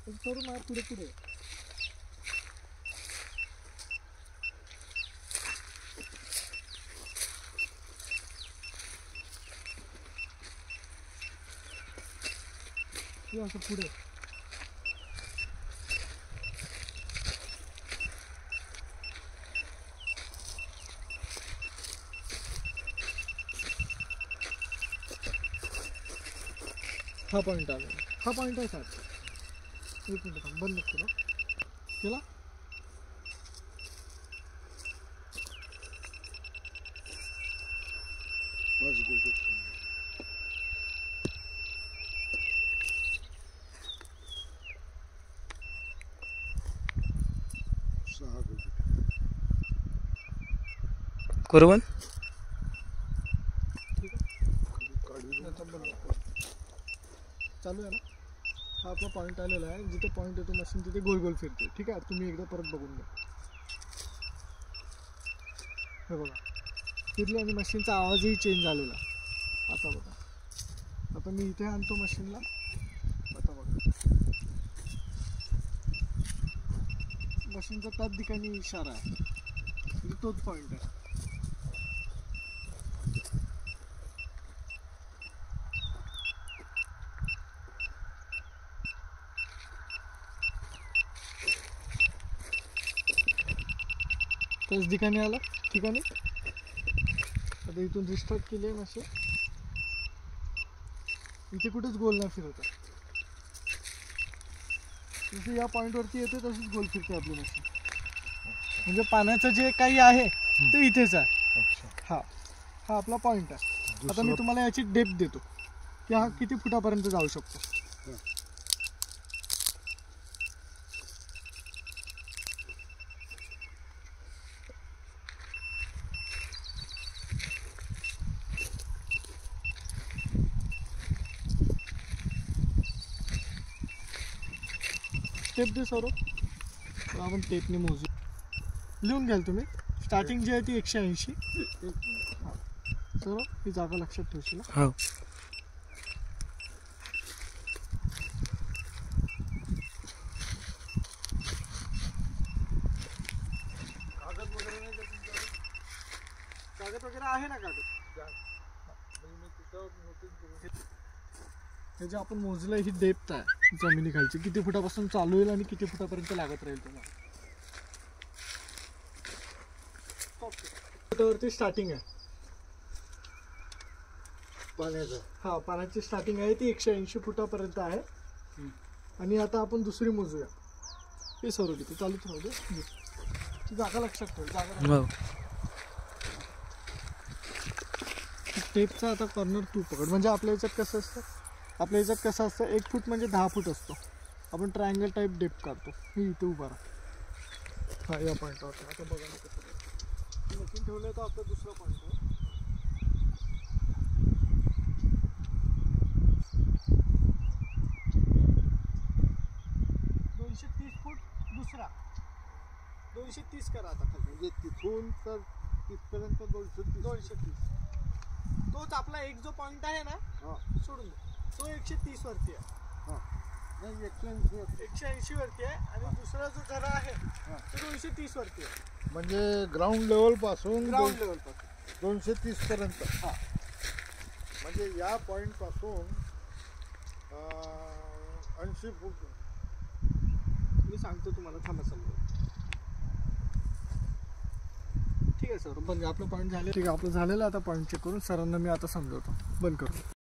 sir मार पुढे पुढे असं पुढे हा पॉइंट आला हा पॉइंट आहे साहेब एक मिनिट थांब बंद करा केला कुरवन चालू आहे ना हा आपला पॉईंट आलेला आहे जिथे पॉईंट येतो मशीन तिथे गोल गोल फिरते ठीक आहे तुम्ही एकदा परत बघून घ्या हे बघा फिरली आणि मशीनचा आवाजही चेंज झालेला आता बघा आता मी इथे आणतो मशीनला आता बघा मशीनचा त्याच ठिकाणी इशारा आहे म्हणजे तोच पॉईंट आहे त्याच ठिकाणी आला ठिकाणी आता इथून रिस्टार्ट केली आहे मशीन इथे कुठेच गोल नाही फिरत जसं या पॉईंटवरती येते तशीच गोल फिरते आपली मशीन म्हणजे पाण्याचं जे काही आहे ते इथेच आहे हा हा आपला पॉईंट आहे आता मी तुम्हाला याची डेप्थ देतो की हा किती फुटापर्यंत जाऊ शकतो टेप दे सौरभ आपण टेपने मोजू लिहून घ्याल तुम्ही स्टार्टिंग जी आहे ती 180 सौरभ ही जागा लक्षात ठेवशील हो कागद वगैरे आहे ना कागद हे जे आपण मोजलं ही डेप्थ आहे जमिनीखालची किती फुटापासून चालू होईल आणि किती फुटापर्यंत लागत राहील तुम्हाला फुटावरती स्टार्टिंग आहे पाण्याचं हा पाण्याची स्टार्टिंग आहे ती 180 फुटापर्यंत आहे आणि आता आपण दुसरी मोजूया हे सर्व किती चालूच राहू दे ती जागा लक्षात ठेव जागा टेपचा आता कॉर्नर तू पकड म्हणजे आपल्या याच्यात कसं असतं आपल्या याच्यात कसं असतं 1 फूट म्हणजे 10 फूट असतो आपण ट्रायंगल टाईप डेप्थ काढतो मी इथे उभा राहा हा या पॉईंटवर आता बघा ना कसं मशीन ठेवलं तर आपला दुसरा पॉईंट आहे 230 फूट दुसरा 230 करा आता खाली म्हणजे तिथून तर तिथपर्यंत 230 तोच आपला एक जो पॉईंट आहे ना सोडून दे तो 130 वरती आहे 180 वरती आहे आणि दुसरा जो झरा आहे तो 230 वरती आहे म्हणजे ग्राउंड लेवल पासून 230 पर्यंत म्हणजे या पॉइंट पासून 80 फूट मी सांगतो तुम्हाला थांबा समजा ठीक आहे सर पण आपलं पॉईंट झाले ठीक आहे आपलं झालेलं आता पॉईंट चेक करून सरांना मी आता समजवतो बंद करतो